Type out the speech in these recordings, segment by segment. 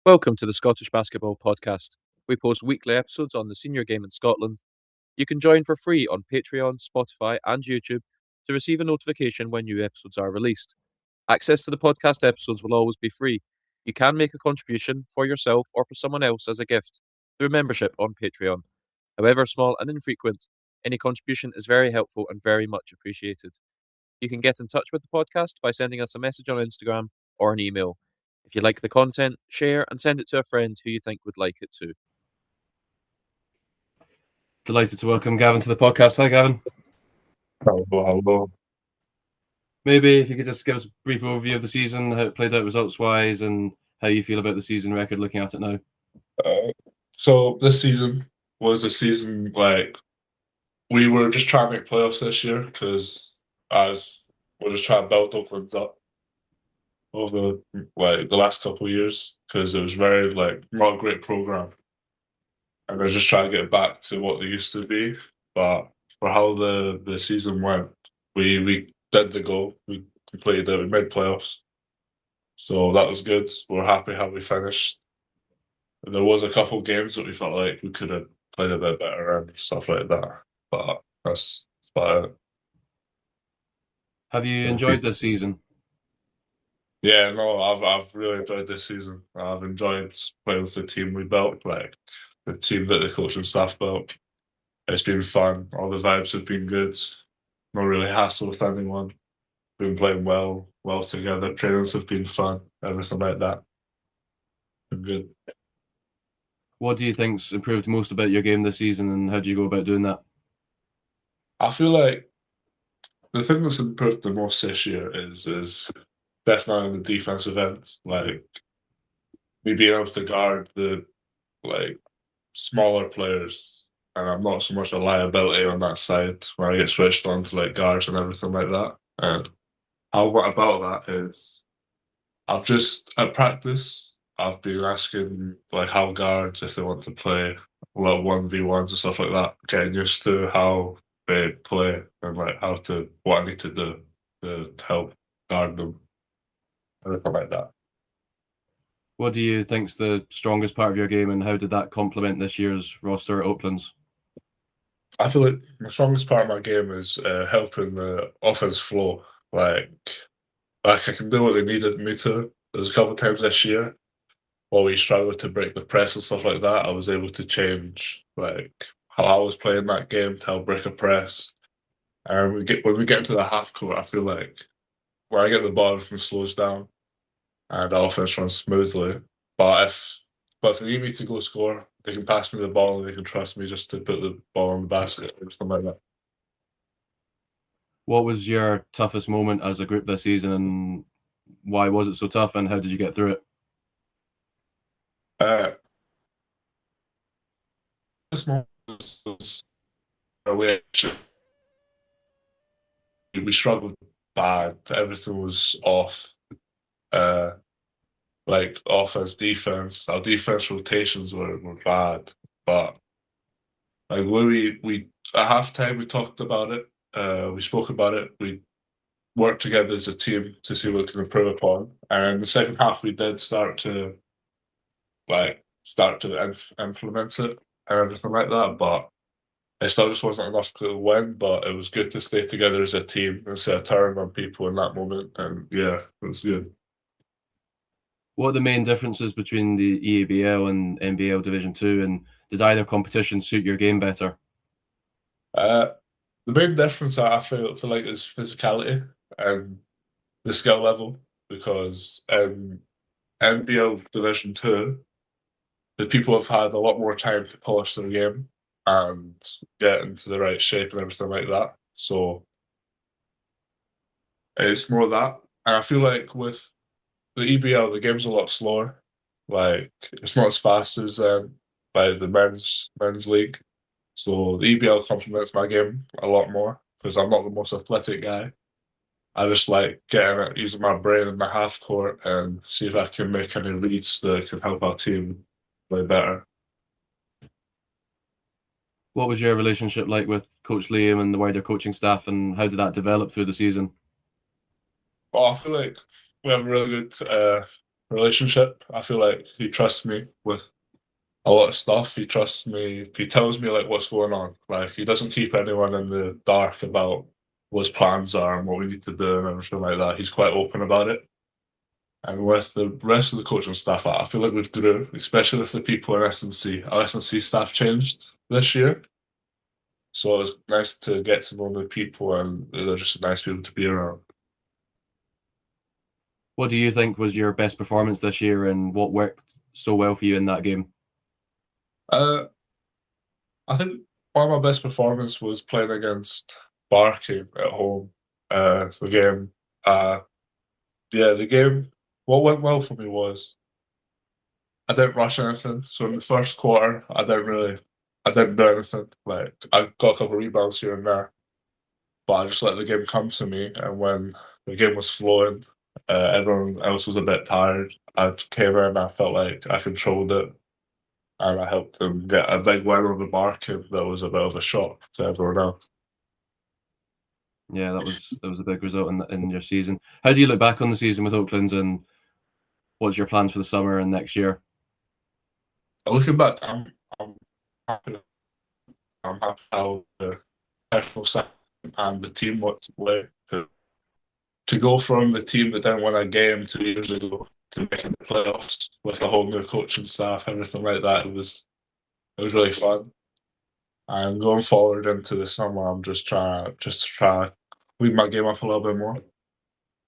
Welcome to the Scottish Basketball Podcast. We post weekly episodes on the senior game in Scotland. You can join for free on Patreon, Spotify, and YouTube to receive a notification when new episodes are released. Access to the podcast episodes will always be free. You can make a contribution for yourself or for someone else as a gift through membership on Patreon. However small and infrequent, any contribution is very helpful and very much appreciated. You can get in touch with the podcast by sending us a message on Instagram or an email. If you like the content, share and send it to a friend who you think would like it too. Delighted to welcome Gavin to the podcast. Hi, Gavin. Hello. Maybe if you could just give us a brief overview of the season, how it played out results-wise, and how you feel about the season record looking at it now. So this season was a season we were just trying to make playoffs this year because as we're just trying to build Oakland up over the last couple of years because it was very not a great program, and they're just trying to get back to what they used to be. But for how the season went, we did the goal. We completed it. We made playoffs, so that was good. We're happy how we finished. There was a couple games that we felt like we could have played a bit better and stuff like that, but that's about it. Have you enjoyed this season? Yeah, no, I've really enjoyed this season. I've enjoyed playing with the team we built, the team that the coaching staff built. It's been fun. All the vibes have been good. No really hassle with anyone. Been playing well together. Trainings have been fun. Everything like that. Been good. What do you think's improved most about your game this season, and how do you go about doing that? I feel like the thing that's improved the most this year is definitely on the defensive end. Me being able to guard the smaller players, and I'm not so much a liability on that side where I get switched on to guards and everything like that. And what about that is at practice I've been asking how guards, if they want to play 1v1s and stuff like that, getting used to how they play and what I need to do to help guard them. Everything like that. What do you think's the strongest part of your game, and how did that complement this year's roster at Oakland's? I feel like the strongest part of my game is helping the offense flow. I can do what they needed me to. There's a couple of times this year while we struggled to break the press and stuff like that, I was able to change how I was playing that game to help break a press. And when we get into the half court, I feel like when I get the ball, everything slows down and the offense runs smoothly. But if they need me to go score, they can pass me the ball and they can trust me just to put the ball in the basket or something like that. What was your toughest moment as a group this season, and why was it so tough, and how did you get through it? This moment was we struggled bad. Everything was off. Offense, defense. Our defense rotations were bad. But when we at halftime we talked about it. We spoke about it. We worked together as a team to see what we can improve upon. And in the second half we did start to implement it and everything like that. But it still just wasn't enough to win, but it was good to stay together as a team instead of turning on people in that moment. And yeah, it was good. What are the main differences between the EABL and NBL Division 2, and did either competition suit your game better? The main difference I feel like is physicality and the skill level, because in NBL Division 2, the people have had a lot more time to polish their game and get into the right shape and everything like that. So it's more that. And I feel like with the EBL, the game's a lot slower. It's not as fast as the men's league. So the EBL complements my game a lot more because I'm not the most athletic guy. I just like using my brain in the half court and see if I can make any reads that can help our team play better. What was your relationship like with Coach Liam and the wider coaching staff, and how did that develop through the season? Well, I feel like we have a really good relationship. I feel like he trusts me with a lot of stuff. He trusts me. He tells me like what's going on. Like he doesn't keep anyone in the dark about what his plans are and what we need to do and everything like that. He's quite open about it. And with the rest of the coaching staff, I feel like we've grew, especially with the people in S&C. Our S&C staff changed this year. So it was nice to get to know the people, and they're just nice people to be around. What do you think was your best performance this year, and what worked so well for you in that game? I think one of my best performances was playing against Barking at home. The game, the game. What went well for me was I didn't rush anything. So in the first quarter, I didn't do anything. Like I got a couple of rebounds here and there, but I just let the game come to me. And when the game was flowing, everyone else was a bit tired. I came in, I felt like I controlled it, and I helped them get a big win on the Barking that was a bit of a shock to everyone else. Yeah, that was a big result in your season. How do you look back on the season with Oakland, and what's your plans for the summer and next year? Looking back, I'm happy. I'm happy how the personal side and the team worked away to go from the team that didn't win a game 2 years ago to making the playoffs with a whole new coaching staff, everything like that. It was really fun. And going forward into the summer, I'm just trying to clean my game up a little bit more,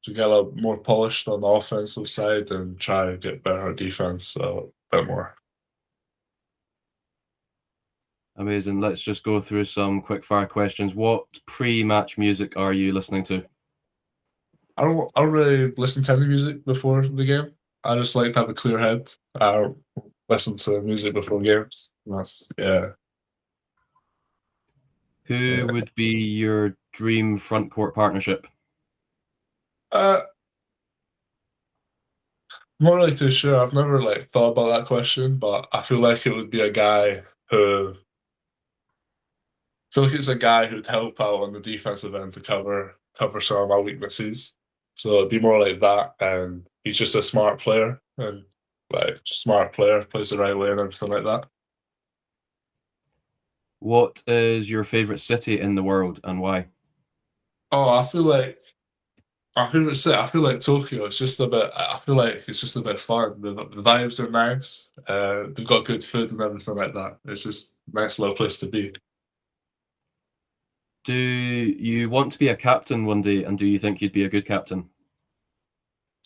to get a little more polished on the offensive side and try to get better at defense a bit more. Amazing. Let's just go through some quick fire questions. What pre-match music are you listening to? I don't really listen to any music before the game. I just like to have a clear head. I listen to music before games. Yeah. Who would be your dream front court partnership? I'm not really too sure. I've never thought about that question, but I feel like it would be a guy who I feel like it's a guy who'd help out on the defensive end to cover some of my weaknesses. So it'd be more like that, and he's just a smart player and smart player, plays the right way and everything like that. What is your favorite city in the world and why? Oh, I feel like my favorite city. I feel like Tokyo. It's just a bit. I feel like it's just a bit fun. The vibes are nice. They've got good food and everything like that. It's just a nice little place to be. Do you want to be a captain one day, and do you think you'd be a good captain?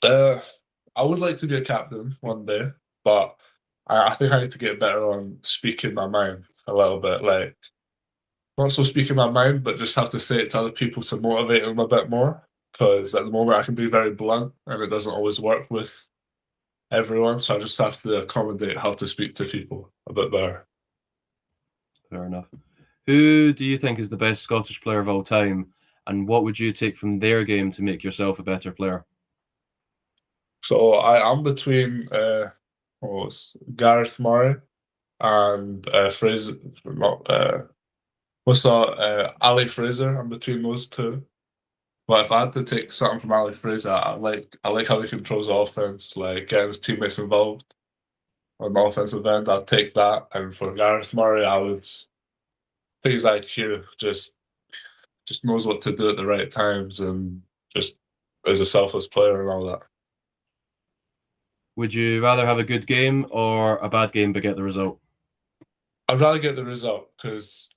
I would like to be a captain one day, but I think I need to get better on speaking my mind a little bit. Like, not so speaking my mind, but just have to say it to other people to motivate them a bit more. Because at the moment I can be very blunt, and it doesn't always work with everyone. So I just have to accommodate how to speak to people a bit better. Fair enough. Who do you think is the best Scottish player of all time, and what would you take from their game to make yourself a better player? So I'm between Gareth Murray and Fraser. Not Ali Fraser. I'm between those two. But if I had to take something from Ali Fraser, I like how he controls the offense, like getting his teammates involved on the offensive end. I'd take that. And for Gareth Murray, I would think his IQ just knows what to do at the right times, and just is a selfless player and all that. Would you rather have a good game or a bad game but get the result? I'd rather get the result because,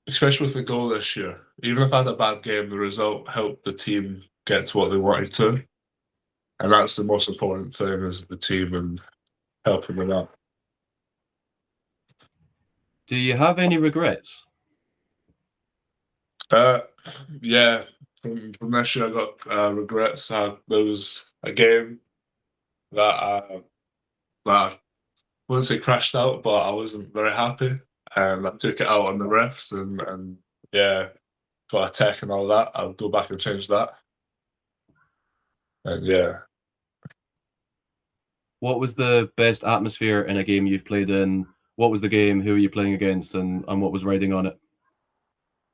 especially with the goal this year, even if I had a bad game, the result helped the team get to what they wanted to. And that's the most important thing, is the team and helping them out. Do you have any regrets? Yeah, from this year I got regrets. There was a game that I wouldn't say crashed out, but I wasn't very happy, and I took it out on the refs, and yeah, got a tech and all that. I'll go back and change that. And yeah. What was the best atmosphere in a game you've played in? What was the game? Who were you playing against? And what was riding on it?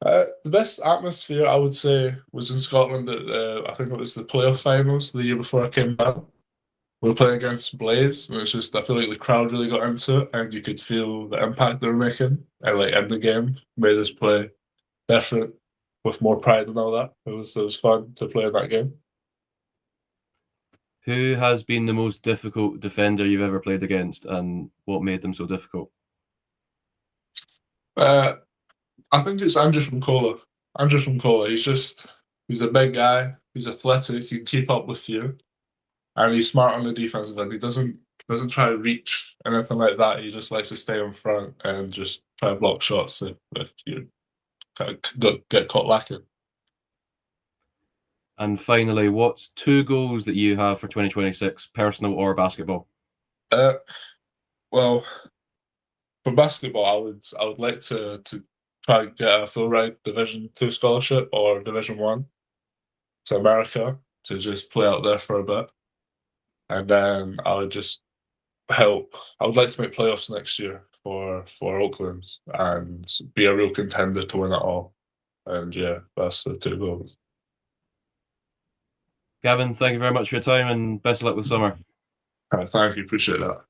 The best atmosphere, I would say, was in Scotland. I think it was the playoff finals the year before I came down. we were playing against Blaze, and it's just I feel like the crowd really got into it, and you could feel the impact they were making, and like in the game made us play different with more pride and all that. It was fun to play in that game. Who has been the most difficult defender you've ever played against, and what made them so difficult? I think it's Andrew from Cola. Andrew from Cola. He's a big guy. He's athletic. He can keep up with you, and he's smart on the defensive end. He doesn't try to reach anything like that. He just likes to stay in front and just try to block shots if you kind of get caught lacking. And finally, what's 2 goals that you have for 2026, personal or basketball? Well, for basketball, I would like to try and get a full ride Division 2 scholarship or Division 1 to America to just play out there for a bit. And then I would just help. I would like to make playoffs next year for Oakland and be a real contender to win it all. And yeah, that's the 2 goals. Gavin, thank you very much for your time and best of luck with summer. Thank you. Appreciate that.